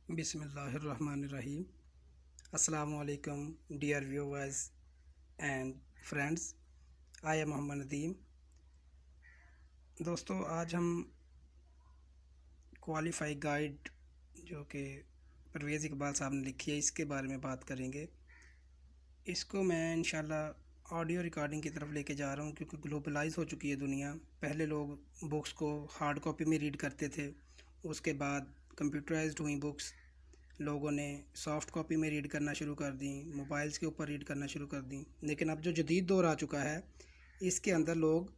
बिस्मिल्लाहिर्रहमानिर्रहीम। अस्सलामु अलैकुम dear viewers and friends. I am Mohammad Nadeem. दोस्तों, आज हम क्वालिफाई गाइड जो कि परवेज़ इकबाल साहब ने लिखी है, इसके बारे में बात करेंगे। इसको मैं इंशाल्लाह ऑडियो रिकॉर्डिंग की तरफ लेके जा रहा हूँ, क्योंकि ग्लोबलाइज हो चुकी है दुनिया। पहले लोग बुक्स को हार्ड कॉपी में रीड करते थे, उसके बाद कंप्यूटराइज्ड हुई बुक्स, लोगों ने सॉफ़्ट कॉपी में रीड करना शुरू कर दी, मोबाइल्स के ऊपर रीड करना शुरू कर दी। लेकिन अब जो जदीद दौर आ चुका है, इसके अंदर लोग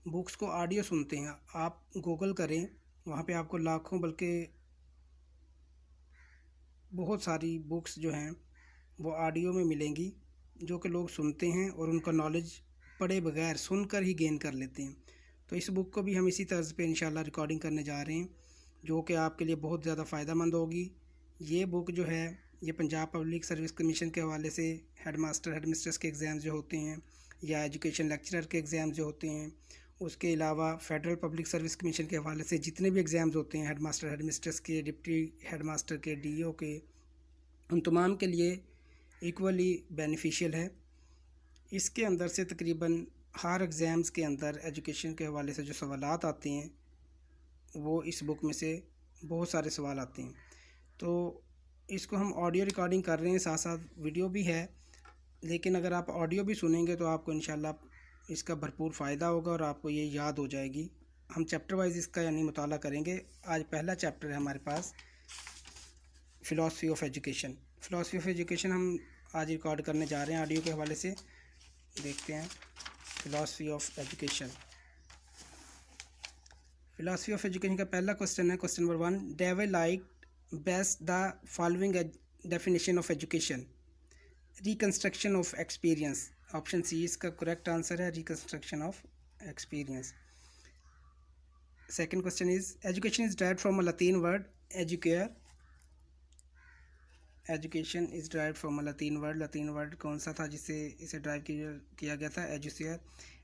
बुक्स को ऑडियो सुनते हैं। आप गूगल करें, वहाँ पे आपको लाखों बल्कि बहुत सारी बुक्स जो हैं वो ऑडियो में मिलेंगी, जो कि लोग सुनते हैं और उनका नॉलेज पढ़े बगैर सुनकर ही गेन कर लेते हैं। तो इस बुक को भी हम इसी तर्ज पे इंशाल्लाह रिकॉर्डिंग करने जा रहे हैं, जो कि आपके लिए बहुत ज़्यादा फ़ायदा मंद होगी। ये बुक जो है, ये पंजाब पब्लिक सर्विस कमीशन के हवाले से हेड मास्टर हेड मिस्ट्रेस के एग्ज़ाम जो होते हैं, या एजुकेशन लेक्चरर के एग्ज़ाम जो होते हैं, उसके अलावा फेडरल पब्लिक सर्विस कमीशन के हवाले से जितने भी एग्ज़ाम्स होते हैं, हेड मास्टर हेड मिस्ट्रेस के, डिप्टी हेड मास्टर के, डीओ के, उन तमाम के लिए इक्वली बेनिफिशियल है। इसके अंदर से तकरीबन हर एग्ज़ाम्स के अंदर एजुकेशन के हवाले से जो सवालात आते हैं, वो इस बुक में से बहुत सारे सवाल आते हैं। तो इसको हम ऑडियो रिकॉर्डिंग कर रहे हैं, साथ साथ वीडियो भी है। लेकिन अगर आप ऑडियो भी सुनेंगे तो आपको इंशाल्लाह इसका भरपूर फ़ायदा होगा और आपको ये याद हो जाएगी। हम चैप्टर वाइज इसका यानी मुताला करेंगे। आज पहला चैप्टर है हमारे पास, philosophy of education. Philosophy of education हम आज रिकॉर्ड करने जा रहे हैं ऑडियो के हवाले से। देखते हैं philosophy of education. Philosophy of education का पहला क्वेश्चन है, question number 1। David like best the following definition of education. Reconstruction of experience. Option c इसका करेक्ट आंसर है, reconstruction of experience. Second question is, education is derived from a Latin word educare. Education is derived from a Latin word. Latin word कौन सा था जिससे इसे drive किया गया था? Educere.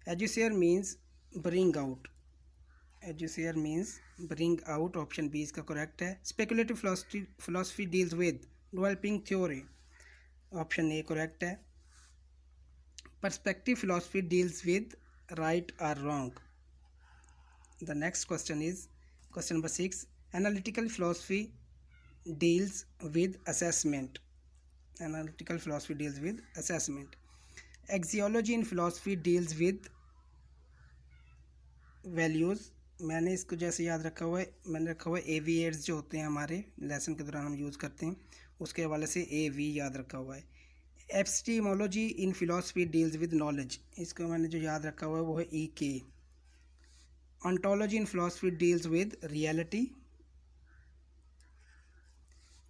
Educere means bring out. Educere means bring out. Option b इसका correct है। Speculative philosophy deals with developing theory. Option a correct है। Perspective philosophy deals with right और wrong. The next question is question number 6। Analytical philosophy deals with assessment. Analytical philosophy deals with assessment. Axiology in philosophy deals with values. मैंने इसको जैसे याद रखा हुआ है, मैंने रखा हुआ है एवीएड्स जो होते हैं हमारे लेसन के दौरान हम यूज़ करते हैं, उसके हवाले से AV याद रखा हुआ है। Epistemology in philosophy deals with knowledge. इसको मैंने जो याद रखा हुआ है वो है EK। Ontology in philosophy deals with reality.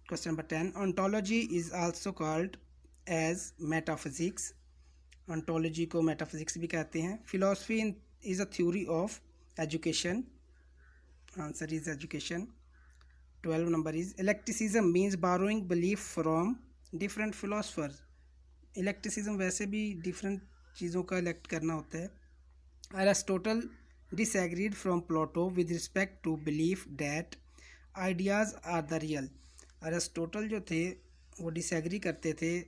Question number 10। Ontology is also called as metaphysics. Ontology को मेटाफिजिक्स भी कहते हैं। Philosophy is a theory of education. Answer is education. 12 number is, eclecticism means borrowing belief from different philosophers. Eclecticism वैसे भी different चीज़ों का elect करना होता है। Aristotle disagreed from Plato with respect to belief that ideas are the real. Aristotle जो थे वो डिसएग्री करते थे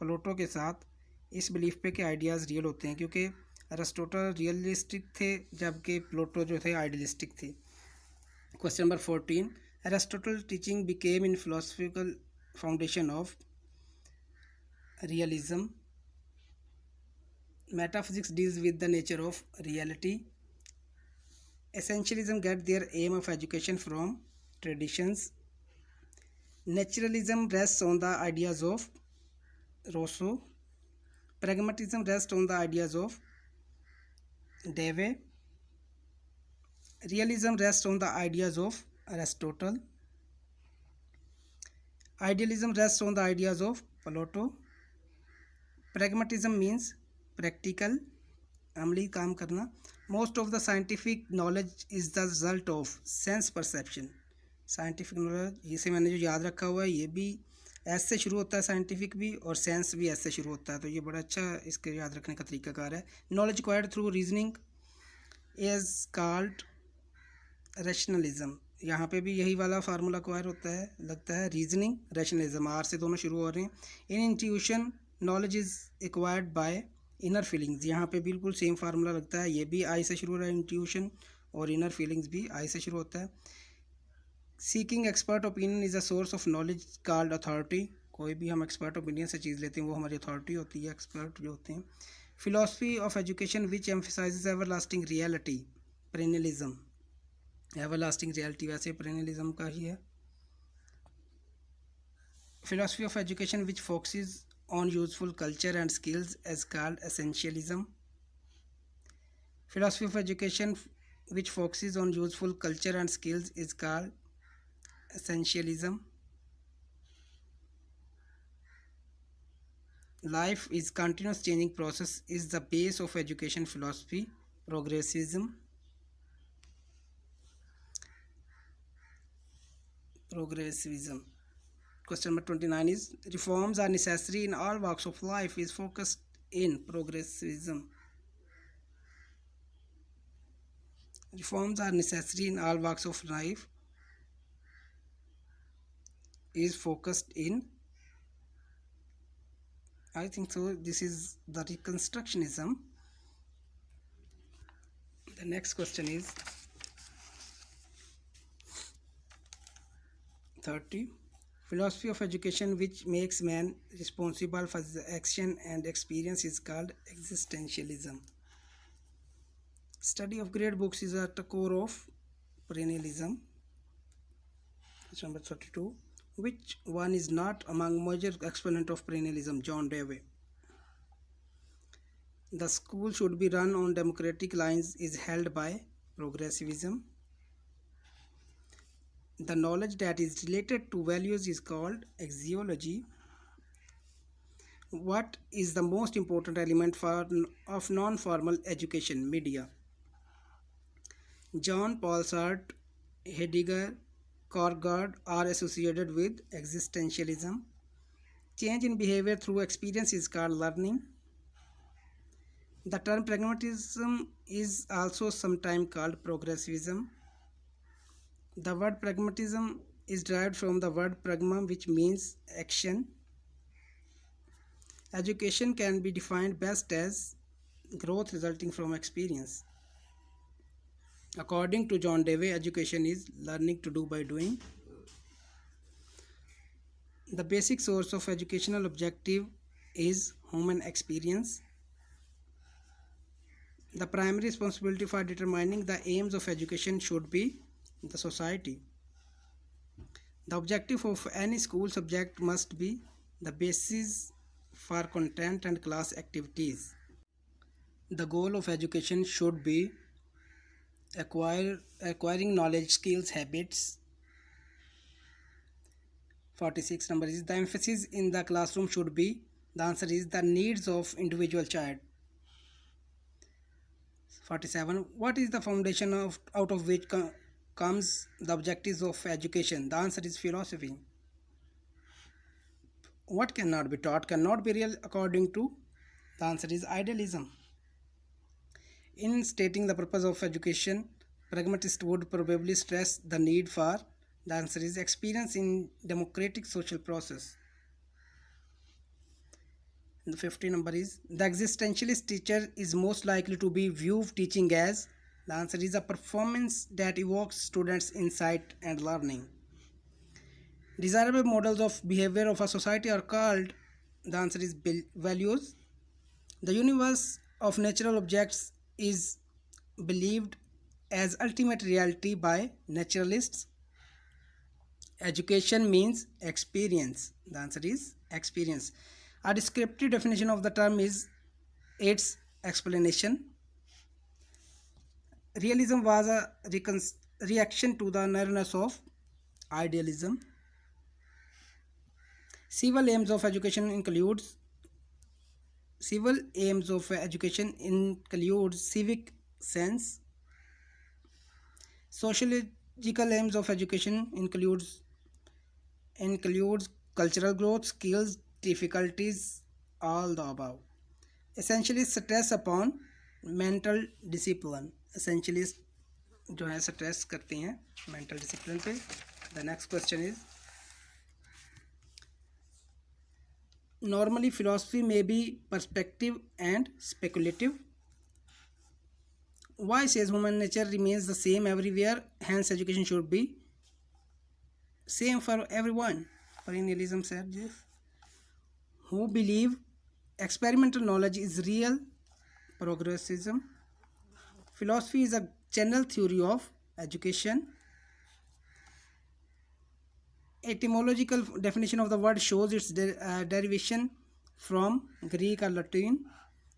प्लेटो के साथ इस बिलीफ पे कि आइडियाज़ रियल होते हैं, क्योंकि अरिस्टोटल रियलिस्टिक थे जबकि प्लेटो जो थे आइडियलिस्टिक थे। Question number 14। Aristotle teaching became in philosophical foundation of realism. Metaphysics deals with the nature of reality. Essentialism get their aim of education from traditions. Naturalism rests on the ideas of Rousseau. Pragmatism rests on the ideas of Dewey. Realism rests on the ideas of Aristotle. Idealism rests on the ideas of Plato. Pragmatism means practical, अमली काम करना। Most of the scientific knowledge is the result of sense perception. Scientific knowledge इसे मैंने जो याद रखा हुआ है, ये भी एस से शुरू होता है, साइंटिफिक भी, और सेंस भी एस से शुरू होता है, तो ये बड़ा अच्छा इसके याद रखने का तरीकाकार है। Knowledge acquired through reasoning is called rationalism. यहाँ पे भी यही वाला फार्मूला एक्वायर होता है, लगता है। रीजनिंग, रैशनलिज्म, आर से दोनों शुरू हो रहे हैं। In intuition knowledge is acquired by inner feelings, यहाँ पे बिल्कुल सेम फार्मूला लगता है। ये भी आई से शुरू हो रहा है इंट्यूशन, और इनर फीलिंग्स भी आई से शुरू होता है। Seeking expert opinion is a source of knowledge called authority, कोई भी हम एक्सपर्ट ओपिनियन से चीज़ लेते हैं वो हमारी अथॉरिटी होती है, एक्सपर्ट जो होते हैं। Philosophy of education which emphasizes ever lasting reality, perennialism, ever lasting reality वैसे पेरेनियलिज्म का ही है। Philosophy of education which focuses on useful culture and skills as called essentialism, philosophy of education which focuses on useful culture and skills is called essentialism. Life is continuous changing process is the base of education philosophy, progressivism. Question number 29 is reforms are necessary in all walks of life is focused in progressivism. Reforms are necessary in all walks of life is focused in, I think so, this is the reconstructionism. The next question is 30. Philosophy of education which makes man responsible for the action and experience is called existentialism. Study of great books is at the core of perennialism. Question number 32. Which one is not among major exponent of perennialism? John Dewey. The school should be run on democratic lines is held by progressivism. The knowledge that is related to values is called axiology. What is the most important element of non-formal education? Media. John Paul Sartre, Heidegger, Kierkegaard are associated with existentialism. Change in behavior through experience is called learning. The term pragmatism is also sometimes called progressivism. The word pragmatism is derived from the word pragma, which means action. Education can be defined best as growth resulting from experience. According to John Dewey, education is learning to do by doing. The basic source of educational objective is human experience. The primary responsibility for determining the aims of education should be the society. The objective of any school subject must be the basis for content and class activities. The goal of education should be acquiring knowledge, skills, habits. 46 number is the emphasis in the classroom should be, the answer is the needs of individual child. 47 what is the foundation of out of which comes the objectives of education? The answer is philosophy. What cannot be taught cannot be real according to, the answer is idealism. In stating the purpose of education, pragmatists would probably stress the need for, the answer is experience in democratic social process. The 50 number is the existentialist teacher is most likely to be viewed teaching as, the answer is a performance that evokes students' insight and learning. Desirable models of behavior of a society are called, the answer is values. The universe of natural objects is believed as ultimate reality by naturalists. Education means experience. The answer is experience. A descriptive definition of the term is its explanation. Realism was a reaction to the narrowness of idealism. Civil aims of education includes civic sense. Sociological aims of education includes cultural growth, skills, difficulties, all the above. Essentially stress upon mental discipline. Essentially जो है stress करती हैं mental discipline पे। The next question is normally philosophy में be perspective and speculative. Why says human nature remains the same everywhere, hence education should be same for everyone? Perennialism said this. Who believe experimental knowledge is real? Progressivism. Philosophy is a general theory of education. Etymological definition of the word shows its derivation from Greek or Latin.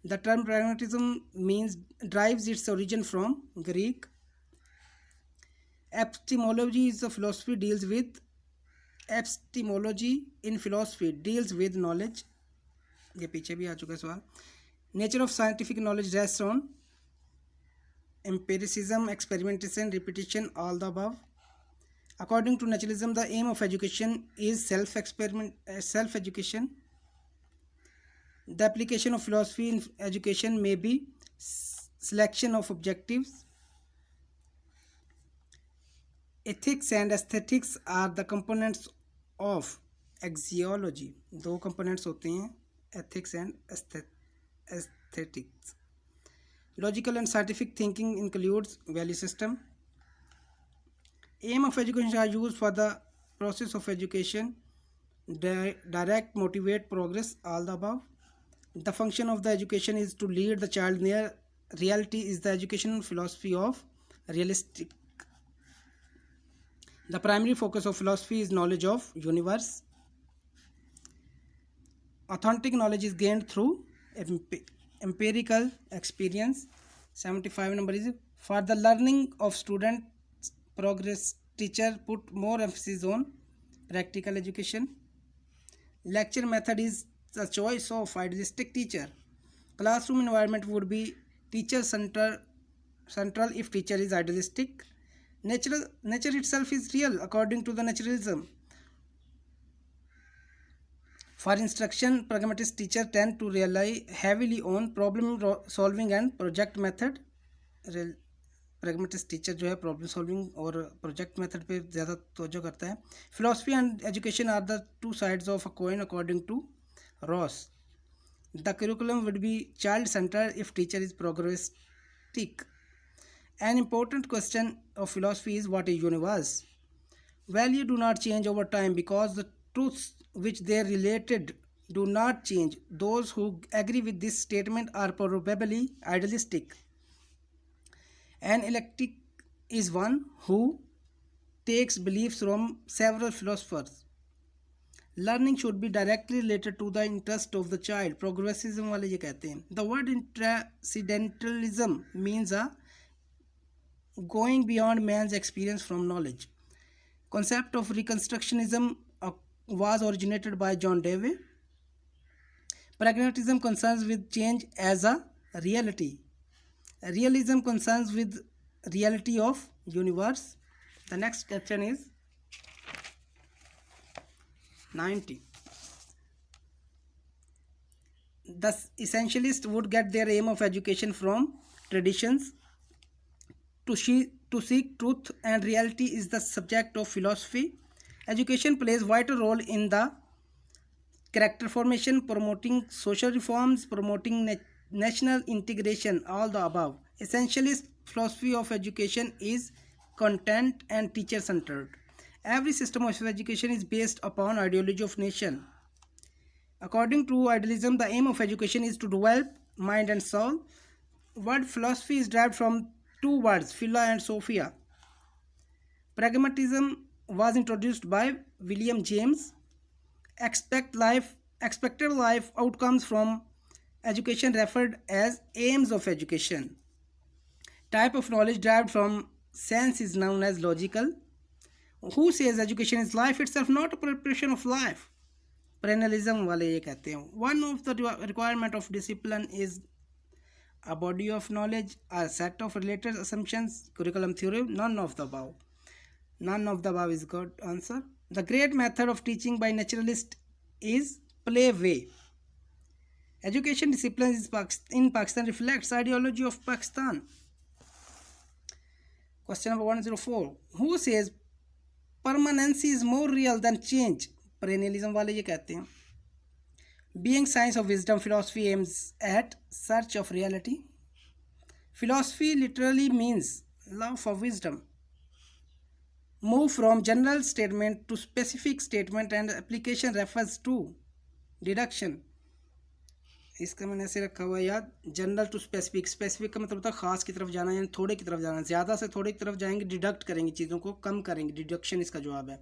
The term pragmatism derives its origin from Greek. Epistemology is a philosophy deals with epistemology in philosophy deals with knowledge. ये पीछे भी आ चुका है सवाल. Nature of scientific knowledge rests on empiricism, experimentation, repetition, all the above. According to naturalism, the aim of education is self-education. The application of philosophy in education may be selection of objectives. Ethics and aesthetics are the components of axiology. दो components होते हैं ethics and aesthetics. Logical and scientific thinking includes value system. Aim of education are used for the process of education, direct, motivate, progress, all the above. The function of the education is to lead the child near reality is the educational philosophy of realistic. The primary focus of philosophy is knowledge of universe. Authentic knowledge is gained through empirical experience. 75 number is for the learning of student progress teacher put more emphasis on practical education. Lecture method is the choice of idealistic teacher. Classroom environment would be teacher central if teacher is idealistic. Nature itself is real according to the naturalism. For instruction, pragmatist teacher tend to rely heavily on problem solving and project method. pragmatist teacher जो है problem solving और project method पे ज़्यादा तवज्जो करता है. Philosophy and education are the two sides of a coin according to Ross. The curriculum would be child-centered if teacher is progressistic. An important question of philosophy is what is universe? Value do not change over time because the truths which they related do not change. Those who agree with this statement are probably idealistic. An eclectic is one who takes beliefs from several philosophers. Learning should be directly related to the interest of the child. Progressivism वाले ये कहते हैं. The word transcendentalism means a going beyond man's experience from knowledge. Concept of reconstructionism was originated by John Dewey. Pragmatism concerns with change as a reality. Realism concerns with reality of universe. The next question is 90. The essentialists would get their aim of education from traditions. To seek truth and reality is the subject of philosophy. Education plays vital role in the character formation, promoting social reforms, promoting national integration, all the above. Essentialist philosophy of education is content and teacher centered. Every system of education is based upon ideology of nation. According to idealism, the aim of education is to develop mind and soul. Word philosophy is derived from two words, phila and sophia. Pragmatism was introduced by William James. Expected life outcomes from education referred as aims of education. Type of knowledge derived from sense is known as logical. Who says education is life itself, not a preparation of life? Perennialism वाले ये कहते हैं. One of the requirement of discipline is a body of knowledge, a set of related assumptions, curriculum theory, none of the above. None of the above is good answer. The great method of teaching by naturalist is play way. Education discipline in Pakistan reflects ideology of Pakistan. Question number 104, who says permanency is more real than change? Perennialism वाले ये कहते हैं. Being science of wisdom, philosophy aims at search of reality. Philosophy literally means love for wisdom. Move from general statement to specific statement and application refers to deduction. इसका मैंने ऐसे रखा हुआ याद, जनरल टू स्पेसिफिक. स्पेसिफिक का मतलब होता है खास की तरफ जाना, यानी थोड़े की तरफ जाना. ज़्यादा से थोड़े की तरफ जाएंगे, डिडक्ट करेंगे, चीज़ों को कम करेंगे. डिडक्शन इसका जवाब है.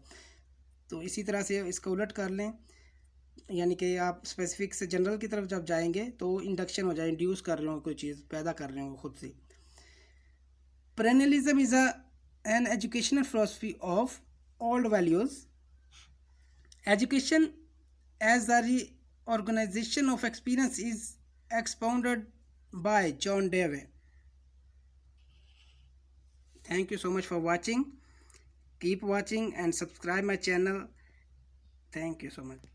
तो इसी तरह से इसका उलट कर लें, यानी कि आप स्पेसिफिक से जनरल की तरफ जब जाएंगे तो इंडक्शन हो जाए, इंड्यूस कर रहे हो कोई चीज़, पैदा कर रहे हो खुद से. Perennialism is an educational philosophy of old values. Education as a reorganization of experience is expounded by John Dewey. Thank you so much for watching. Keep watching and subscribe my channel. Thank you so much.